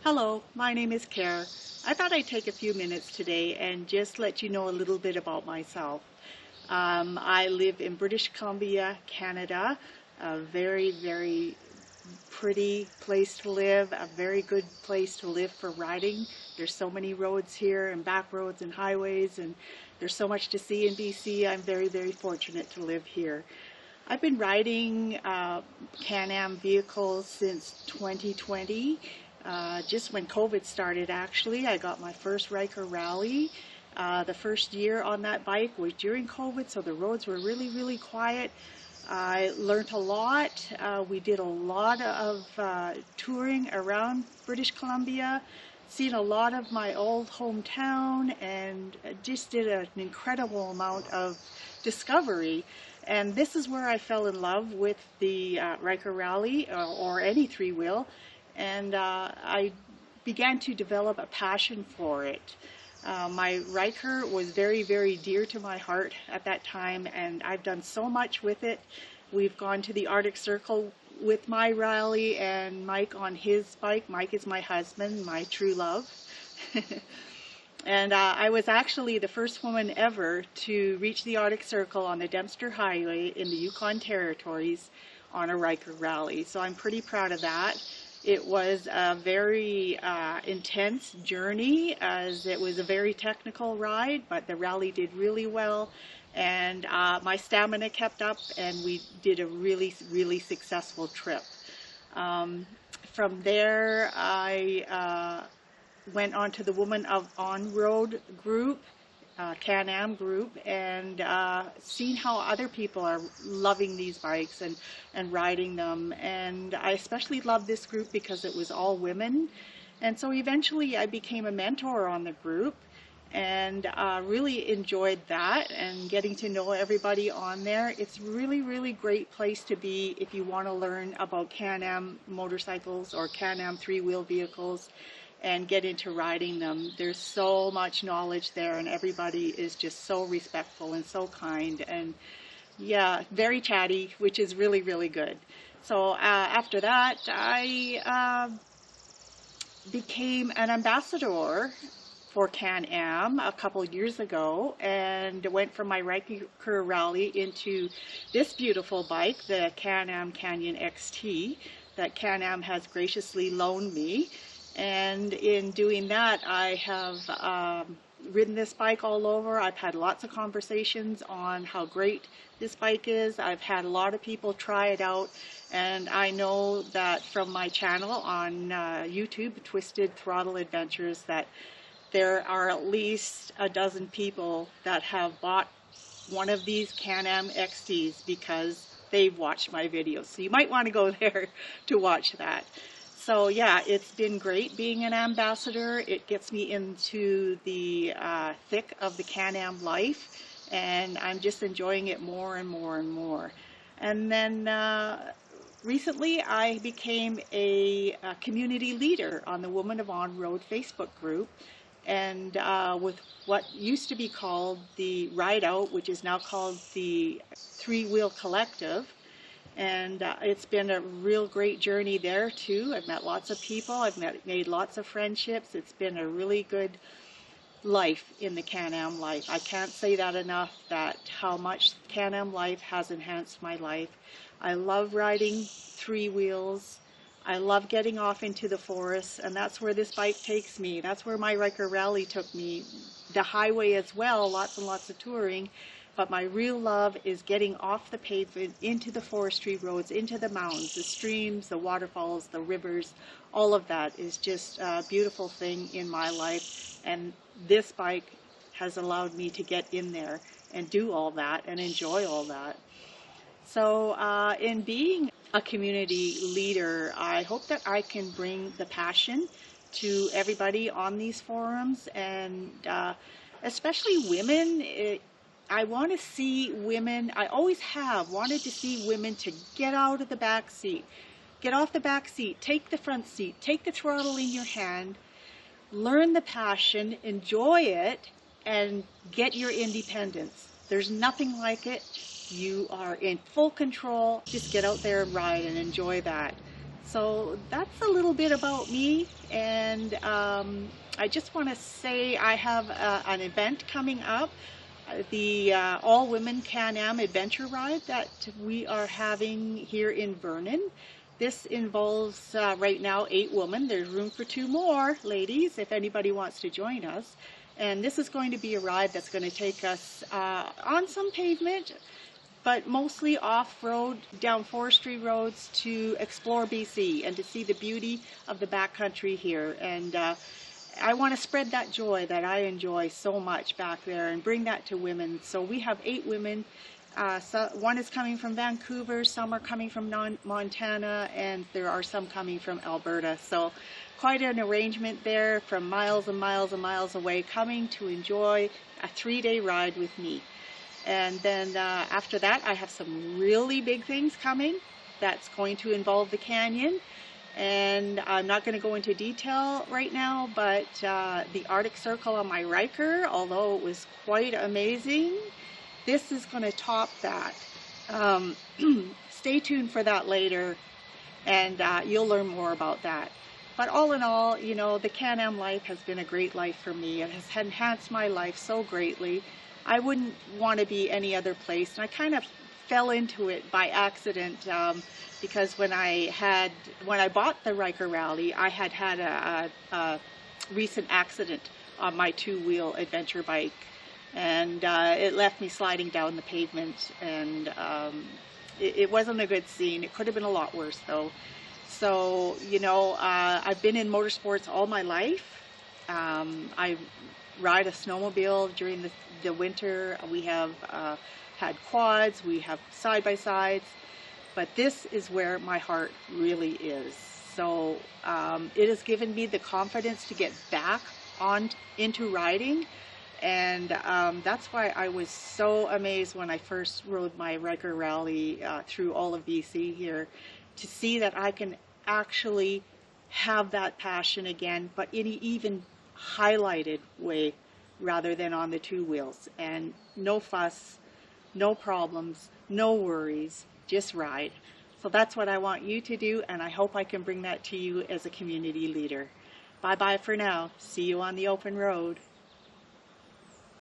Hello, my name is Care. I thought I'd take a few minutes today and just let you know a little bit about myself. I live in British Columbia, Canada, a very pretty place to live, a very good place to live for riding. There's so many roads here and back roads and highways, and there's so much to see in BC. I'm very fortunate to live here. I've been riding Can-Am vehicles since 2020. Just when COVID started, actually, I got my first Riker Rally. The first year on that bike was during COVID, so the roads were really quiet. I learned a lot. We did a lot of touring around British Columbia, seen a lot of my old hometown, and just did an incredible amount of discovery. And this is where I fell in love with the Riker Rally or any three-wheel. And I began to develop a passion for it. My Riker was very dear to my heart at that time, and I've done so much with it. We've gone to the Arctic Circle with my Rally and Mike on his bike. Mike is my husband, my true love. And I was actually the first woman ever to reach the Arctic Circle on the Dempster Highway in the Yukon Territories on a Riker Rally. So I'm pretty proud of that. It was a very intense journey, as it was a very technical ride, but the rally did really well, and my stamina kept up, and we did a really successful trip. From there, I went on to the Women of On-Road group, Can-Am group, and seen how other people are loving these bikes and riding them. And I especially loved this group because it was all women. And so eventually I became a mentor on the group and really enjoyed that and getting to know everybody on there. It's really great place to be if you want to learn about Can-Am motorcycles or Can-Am three-wheel vehicles and get into riding them. There's so much knowledge there, and everybody is just so respectful and so kind, and yeah, very chatty, which is really good. So after that, I became an ambassador for Can-Am a couple years ago, and went from my Riker Rally into this beautiful bike, the Can-Am Canyon XT, that Can-Am has graciously loaned me. And in doing that, I have ridden this bike all over. I've had lots of conversations on how great this bike is. I've had a lot of people try it out, and I know that from my channel on YouTube, Twisted Throttle Adventures, that there are at least a dozen people that have bought one of these Can-Am XTs because they've watched my videos. So you might want to go there to watch that. So yeah, it's been great being an ambassador. It gets me into the thick of the Can-Am life, and I'm just enjoying it more and more. And then recently I became a community leader on the Women of On-Road Facebook group, and with what used to be called the Ride Out, which is now called the Three-Wheel Collective. And it's been a real great journey there too. I've met lots of people, I've made lots of friendships. It's been a really good life in the Can-Am life. I can't say that enough, that how much Can-Am life has enhanced my life. I love riding three wheels. I love getting off into the forest, and that's where this bike takes me. That's where my Riker Rally took me. The highway as well, lots and lots of touring. But my real love is getting off the pavement into the forestry roads, into the mountains, the streams, the waterfalls, the rivers. All of that is just a beautiful thing in my life. And this bike has allowed me to get in there and do all that and enjoy all that. So in being a community leader, I hope that I can bring the passion to everybody on these forums, and especially women. I want to see women, I always have wanted to see women to get out of the back seat, get off the back seat, take the front seat, take the throttle in your hand, learn the passion, enjoy it, and get your independence. There's nothing like it. You are in full control. Just get out there and ride and enjoy that. So that's a little bit about me, and I just want to say I have an event coming up, the All Women Can-Am Adventure Ride that we are having here in Vernon. This involves right now 8 women. There's room for 2 more ladies if anybody wants to join us. And this is going to be a ride that's going to take us on some pavement, but mostly off-road, down forestry roads to explore BC and to see the beauty of the backcountry here. And I want to spread that joy that I enjoy so much back there and bring that to women. So we have 8 women. So one is coming from Vancouver, some are coming from Montana, and there are some coming from Alberta. So quite an arrangement there, from miles and miles and miles away, coming to enjoy a 3-day ride with me. And then after that, I have some really big things coming that's going to involve the canyon. And I'm not going to go into detail right now, but the Arctic Circle on my Riker, although it was quite amazing, this is going to top that. Stay tuned for that later, and you'll learn more about that. But all in all, you know, the Can-Am life has been a great life for me. It has enhanced my life so greatly. I wouldn't want to be any other place, and I kind of fell into it by accident because when I bought the Riker Rally, I had a recent accident on my 2-wheel adventure bike, and it left me sliding down the pavement, and it wasn't a good scene. It could have been a lot worse though. So, you know, I've been in motorsports all my life. I ride a snowmobile during the winter. We have had quads, we have side-by-sides, but this is where my heart really is. So it has given me the confidence to get back into riding, and that's why I was so amazed when I first rode my Riker Rally through all of BC here, to see that I can actually have that passion again, but in an even highlighted way rather than on the 2 wheels. And no fuss, no problems, no worries, just ride. So that's what I want you to do, and I hope I can bring that to you as a community leader. Bye-bye for now. See you on the open road.